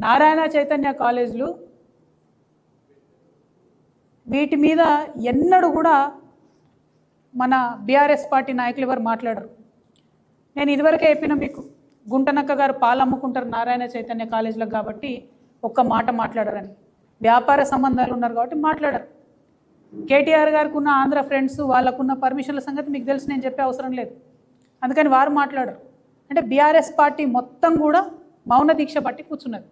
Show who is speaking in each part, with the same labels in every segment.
Speaker 1: నారాయణ చైతన్య కాలేజీలు వీటి మీద ఎన్నడూ కూడా మన బీఆర్ఎస్ పార్టీ నాయకులు ఎవరు మాట్లాడరు. నేను ఇదివరకే చెప్పిన మీకు, గుంటనక్క గారు పాలు అమ్ముకుంటారు నారాయణ చైతన్య కాలేజీలకు కాబట్టి ఒక్క మాట మాట్లాడరని. వ్యాపార సంబంధాలు ఉన్నారు కాబట్టి మాట్లాడరు. కేటీఆర్ గారికి ఉన్న ఆంధ్ర ఫ్రెండ్స్ వాళ్ళకున్న పర్మిషన్ల సంగతి మీకు తెలిసి నేను చెప్పే అవసరం లేదు, అందుకని వారు మాట్లాడరు. అంటే బీఆర్ఎస్ పార్టీ మొత్తం కూడా మౌన దీక్ష పట్టి కూర్చున్నది.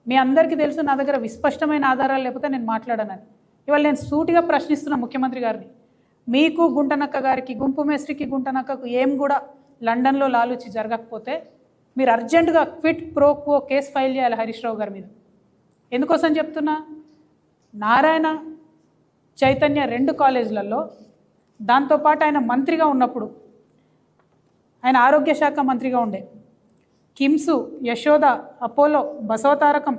Speaker 1: మీ అందరికీ తెలుసు నా దగ్గర విస్పష్టమైన ఆధారాలు లేకపోతే నేను మాట్లాడనని. ఇవాళ నేను సూటిగా ప్రశ్నిస్తున్నా ముఖ్యమంత్రి గారిని, మీకు గుంటనక్క గారికి, గుంపు మేస్త్రికి గుంటనక్కకు ఏం కూడా లండన్లో లాలూచి జరగకపోతే మీరు అర్జెంటుగా quit pro quo case file చేయాలి హరీష్ రావు గారి మీద. ఎందుకోసం చెప్తున్నా, నారాయణ చైతన్య 2 కాలేజీలలో, దాంతోపాటు ఆయన మంత్రిగా ఉన్నప్పుడు, ఆయన ఆరోగ్య శాఖ మంత్రిగా ఉండే, KIMS, Yashoda, Apollo, Basavatarakam,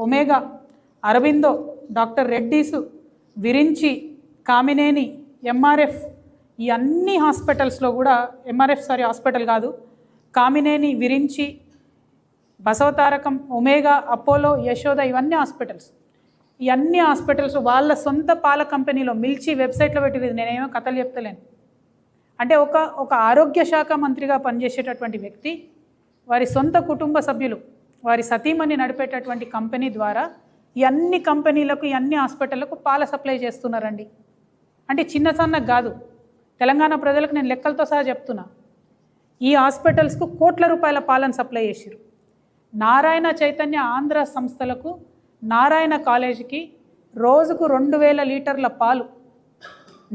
Speaker 1: Omega, Aurobindo, doctor Reddy's, Virinchi, Kamineni, MRF, ఈ అన్ని హాస్పిటల్స్లో కూడా హాస్పిటల్ కాదు, కామినేని, విరించి, బసవతారకం, ఒమేగా, అపోలో, యశోద, ఇవన్నీ హాస్పిటల్స్. ఈ అన్ని హాస్పిటల్స్ వాళ్ళ సొంత పాల కంపెనీలో మిల్చి వెబ్సైట్లో పెట్టింది. నేనేమో కథలు చెప్తలేను. అంటే ఒక ఆరోగ్య శాఖ మంత్రిగా పనిచేసేటటువంటి వ్యక్తి వారి సొంత కుటుంబ సభ్యులు, వారి సతీమణి నడిపేటటువంటి కంపెనీ ద్వారా ఈ అన్ని కంపెనీలకు, ఈ అన్ని హాస్పిటళ్లకు పాల సప్లై చేస్తున్నారండి. అంటే చిన్న సన్నకు కాదు, తెలంగాణ ప్రజలకు నేను లెక్కలతో సహా చెప్తున్నా. ఈ హాస్పిటల్స్కు కోట్ల రూపాయల పాలను సప్లై చేసిరు. నారాయణ చైతన్య ఆంధ్ర సంస్థలకు, నారాయణ కాలేజీకి రోజుకు 2000 లీటర్ల పాలు,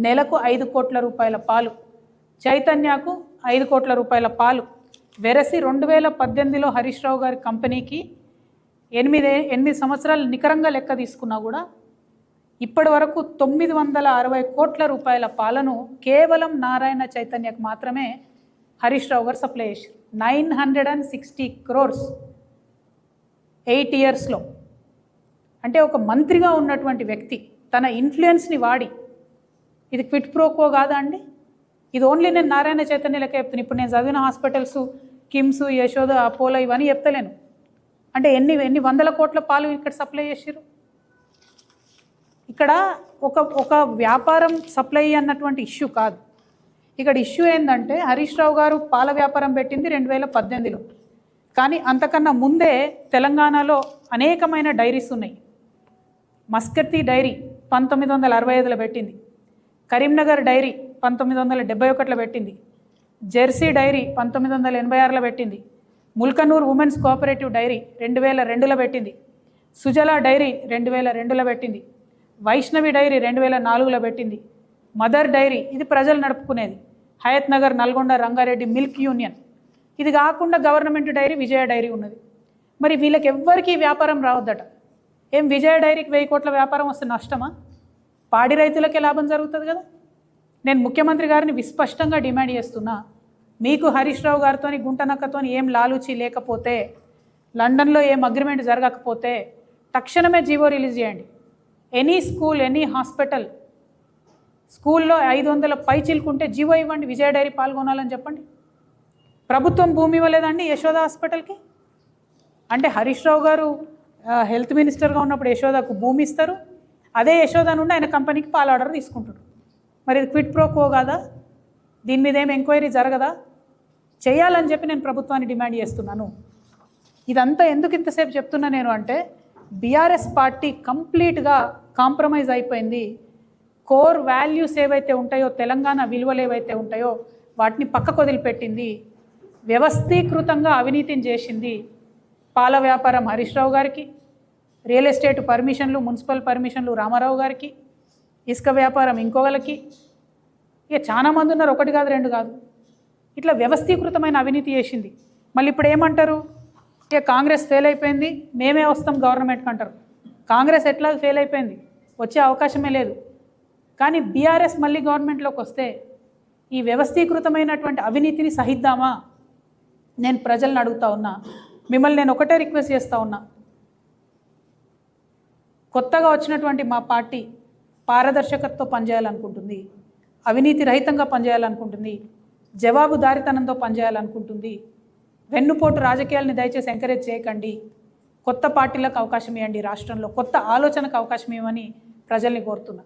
Speaker 1: నెలకు 5 కోట్ల రూపాయల పాలు, చైతన్యకు 5 కోట్ల రూపాయల పాలు వెరసి 2018లో హరీష్ రావు గారి కంపెనీకి 8 సంవత్సరాలు నికరంగా లెక్క తీసుకున్నా కూడా ఇప్పటి వరకు 960 కోట్ల రూపాయల పాలను కేవలం నారాయణ చైతన్యకు మాత్రమే హరీష్ రావు గారు సప్లై చేశారు. 960 crores 8 yearsలో. అంటే ఒక మంత్రిగా ఉన్నటువంటి వ్యక్తి తన ఇన్ఫ్లుయెన్స్ని వాడి, ఇది క్విట్ ప్రోకో కాదా అండి? ఇది ఓన్లీ నేను నారాయణ చైతన్య లెక్క చెప్తాను. ఇప్పుడు నేను చదివిన హాస్పిటల్స్, కిమ్స్, యశోద, అపోలో ఇవన్నీ చెప్తలేను. అంటే ఎన్ని వందల కోట్ల పాలు ఇక్కడ సప్లై చేసారు. ఇక్కడ ఒక వ్యాపారం సప్లై అన్నటువంటి ఇష్యూ కాదు. ఇక్కడ ఇష్యూ ఏంటంటే హరీష్ రావు గారు పాల వ్యాపారం పెట్టింది 2018లో. కానీ అంతకన్నా ముందే తెలంగాణలో అనేకమైన డైరీస్ ఉన్నాయి. మస్కతి డైరీ 1965లో పెట్టింది, కరీంనగర్ డైరీ 1971లో పెట్టింది, జెర్సీ డైరీ 1986లో పెట్టింది, ముల్కనూర్ ఉమెన్స్ కోఆపరేటివ్ డైరీ 2002లో పెట్టింది, సుజలా డైరీ 2002లో పెట్టింది, వైష్ణవి డైరీ 2004లో పెట్టింది, మదర్ డైరీ ఇది ప్రజలు నడుపుకునేది, హయత్ నగర్, నల్గొండ, రంగారెడ్డి మిల్క్ యూనియన్, ఇది కాకుండా గవర్నమెంట్ డైరీ విజయ డైరీ ఉన్నది. మరి వీళ్ళకి ఎవ్వరికీ వ్యాపారం రావద్దట. ఏం విజయ డైరీకి 1000 కోట్ల వ్యాపారం వస్తే నష్టమా? పాడి రైతులకే లాభం జరుగుతుంది కదా. నేను ముఖ్యమంత్రి గారిని విస్పష్టంగా డిమాండ్ చేస్తున్నా, మీకు హరీష్ రావు గారితో, గుంటనక్కతో ఏం లాలూచి లేకపోతే, లండన్లో ఏం అగ్రిమెంట్ జరగకపోతే తక్షణమే జీవో రిలీజ్ చేయండి. ఎనీ స్కూల్, ఎనీ హాస్పిటల్, స్కూల్లో 500 పైచిలుకుంటే జీవో ఇవ్వండి, విజయ డైరీ పాల్గొనాలని చెప్పండి. ప్రభుత్వం భూమి ఇవ్వలేదండి యశోద హాస్పిటల్కి. అంటే హరీష్ రావు గారు హెల్త్ మినిస్టర్గా ఉన్నప్పుడు యశోదకు భూమి ఇస్తారు, అదే యశోద నుండి ఆయన కంపెనీకి పాల ఆర్డర్ తీసుకుంటారు. మరి ఇది క్విట్ ప్రోకో కాదా? దీని మీద ఏం ఎంక్వైరీ జరగదా? చేయాలని చెప్పి నేను ప్రభుత్వాన్ని డిమాండ్ చేస్తున్నాను. ఇదంతా ఎందుకు ఇంతసేపు చెప్తున్నా నేను అంటే, బీఆర్ఎస్ పార్టీ కంప్లీట్గా కాంప్రమైజ్ అయిపోయింది. కోర్ వాల్యూస్ ఏవైతే ఉంటాయో, తెలంగాణ విలువలు ఏవైతే ఉంటాయో వాటిని పక్కకు వదిలిపెట్టింది. వ్యవస్థీకృతంగా అవినీతిని చేసింది. పాల వ్యాపారం హరీష్ రావు గారికి, రియల్ ఎస్టేట్ పర్మిషన్లు, మున్సిపల్ పర్మిషన్లు రామారావు గారికి, ఇసుక వ్యాపారం ఇంకొకరికి, ఇక చాలా మంది ఉన్నారు, 1 కాదు 2 కాదు. ఇట్లా వ్యవస్థీకృతమైన అవినీతి చేసింది. మళ్ళీ ఇప్పుడు ఏమంటారు, ఇక కాంగ్రెస్ ఫెయిల్ అయిపోయింది, మేమే వస్తాం గవర్నమెంట్కి అంటారు. కాంగ్రెస్ ఎట్లా ఫెయిల్ అయిపోయింది, వచ్చే అవకాశమే లేదు. కానీ బీఆర్ఎస్ మళ్ళీ గవర్నమెంట్లోకి వస్తే ఈ వ్యవస్థీకృతమైనటువంటి అవినీతిని సహిద్దామా? నేను ప్రజలను అడుగుతా ఉన్నా. మిమ్మల్ని నేను ఒకటే రిక్వెస్ట్ చేస్తూ ఉన్నా, కొత్తగా వచ్చినటువంటి మా పార్టీ పారదర్శకతతో పనిచేయాలనుకుంటుంది, అవినీతి రహితంగా పనిచేయాలనుకుంటుంది, జవాబుదారీతనంతో పనిచేయాలనుకుంటుంది. వెన్నుపోటు రాజకీయాలని దయచేసి ఎంకరేజ్ చేయకండి. కొత్త పార్టీలకు అవకాశం ఇవ్వండి, రాష్ట్రంలో కొత్త ఆలోచనకు అవకాశం ఇవ్వమని ప్రజల్ని కోరుతున్నా.